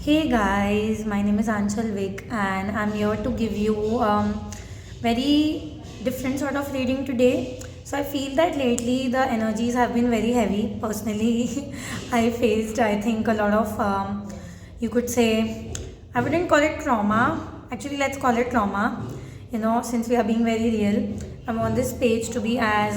Hey guys, my name is Anchal Vik and I'm here to give you very different sort of reading today. So I feel that lately the energies have been very heavy. Personally, I faced I think a lot of you could say I wouldn't call it trauma. Actually, let's call it trauma. Since we are being very real, I'm on this page to be as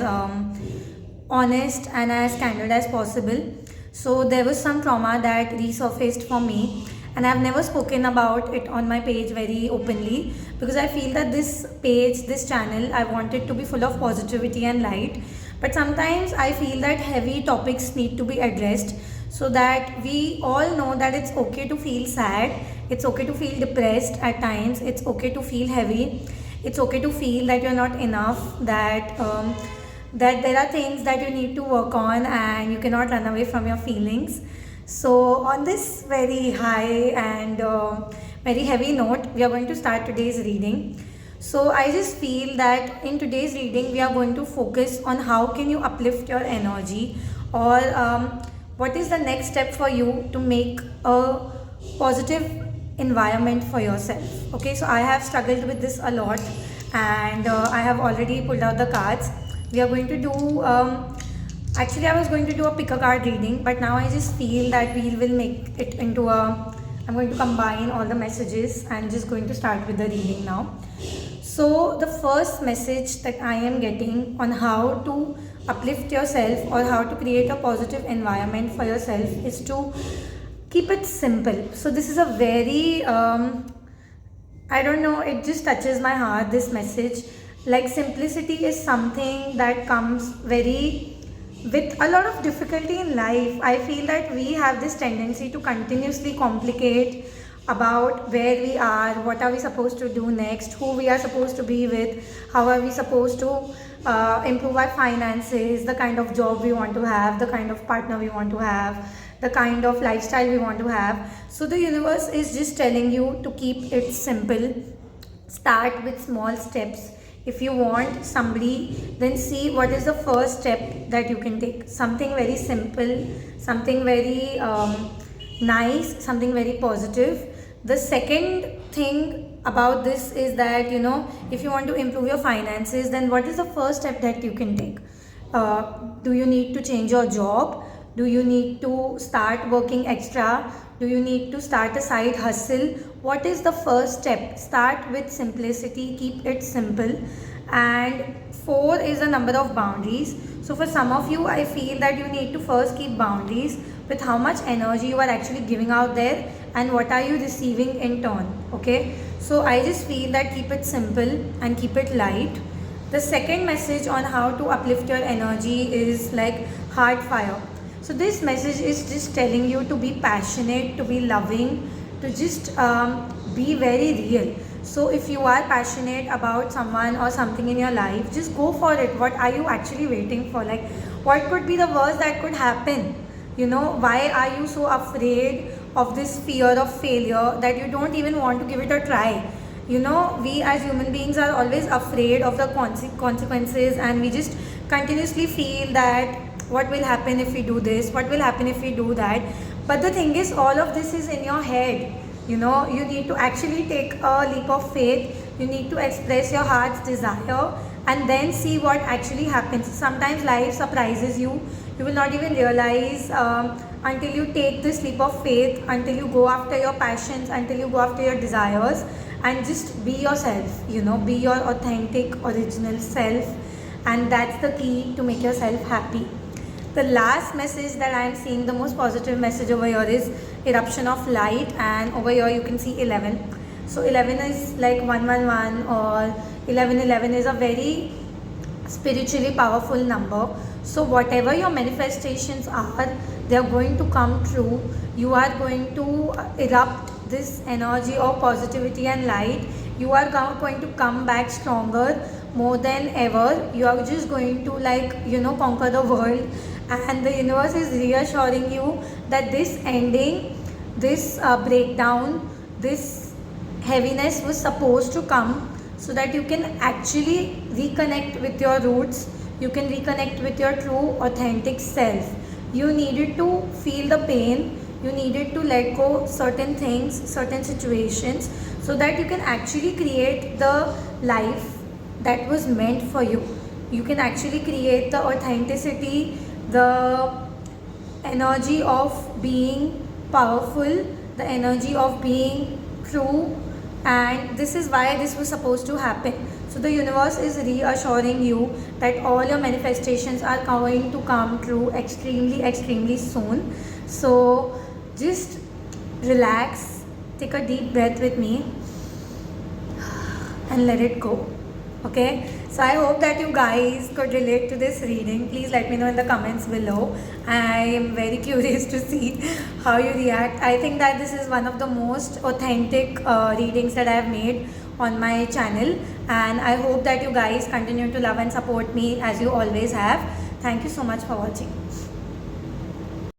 honest and as candid as possible. So there was some trauma that resurfaced for me, and I've never spoken about it on my page very openly because I feel that this page, this channel, I want it to be full of positivity and light. But sometimes I feel that heavy topics need to be addressed so that we all know that it's okay to feel sad, it's okay to feel depressed at times, it's okay to feel heavy, it's okay to feel that you're not enough, that there are things that you need to work on and you cannot run away from your feelings. So, on this very high and very heavy note, we are going to start today's reading. So, I just feel that in today's reading, we are going to focus on how can you uplift your energy or what is the next step for you to make a positive environment for yourself. Okay, so I have struggled with this a lot and I have already pulled out the cards. We are going to do actually I was going to do a pick a card reading, but now I just feel that we will make it into a I'm going to combine all the messages and just going to start with the reading now. So the first message that I am getting on how to uplift yourself or how to create a positive environment for yourself is to keep it simple. So this is a very I don't know, it just touches my heart, this message. Like simplicity is something that comes very with a lot of difficulty in life. I feel that we have this tendency to continuously complicate about where we are, what are we supposed to do next, who we are supposed to be with, how are we supposed to improve our finances, the kind of job we want to have, the kind of partner we want to have, the kind of lifestyle we want to have. So the universe is just telling you to keep it simple. Start with small steps. If you want somebody, then see what is the first step that you can take. Something very simple, something very nice, something very positive. The second thing about this is that, if you want to improve your finances, then what is the first step that you can take? Do you need to change your job? Do you need to start working extra? Do you need to start a side hustle? What is the first step? Start with simplicity, keep it simple. And 4 is the number of boundaries. So for some of you, I feel that you need to first keep boundaries with how much energy you are actually giving out there and what are you receiving in turn. Okay, so I just feel that keep it simple and keep it light. The second message on how to uplift your energy is like heart fire. So this message is just telling you to be passionate, to be loving, to just be very real. So if you are passionate about someone or something in your life, just go for it. What are you actually waiting for? Like, what could be the worst that could happen? Why are you so afraid of this fear of failure that you don't even want to give it a try? We as human beings are always afraid of the consequences, and we just continuously feel that what will happen if we do this, what will happen if we do that. But the thing is, all of this is in your head. You need to actually take a leap of faith. You need to express your heart's desire and then see what actually happens. Sometimes life surprises you. You will not even realize until you take this leap of faith, until you go after your passions, until you go after your desires, and just be yourself. Be your authentic original self, and that's the key to make yourself happy. The last message that I am seeing, the most positive message over here, is eruption of light, and over here you can see 11. So 11 is like 111, or 1111 is a very spiritually powerful number. So whatever your manifestations are, they are going to come true. You are going to erupt this energy of positivity and light. You are going to come back stronger, more than ever. You are just going to conquer the world, and the universe is reassuring you that this ending, this breakdown, this heaviness was supposed to come so that you can actually reconnect with your roots. You can reconnect with your true authentic self. You needed to feel the pain. You needed to let go certain things, certain situations, so that you can actually create the life that was meant for you. You can actually create the authenticity, the energy of being powerful, the energy of being true, and this is why this was supposed to happen. So the universe is reassuring you that all your manifestations are going to come true extremely, extremely soon. So just relax, take a deep breath with me, and let it go. Okay, so I hope that you guys could relate to this reading. Please let me know in the comments below. I am very curious to see how you react. I think that this is one of the most authentic readings that I have made on my channel, and I hope that you guys continue to love and support me as you always have. Thank you so much for watching.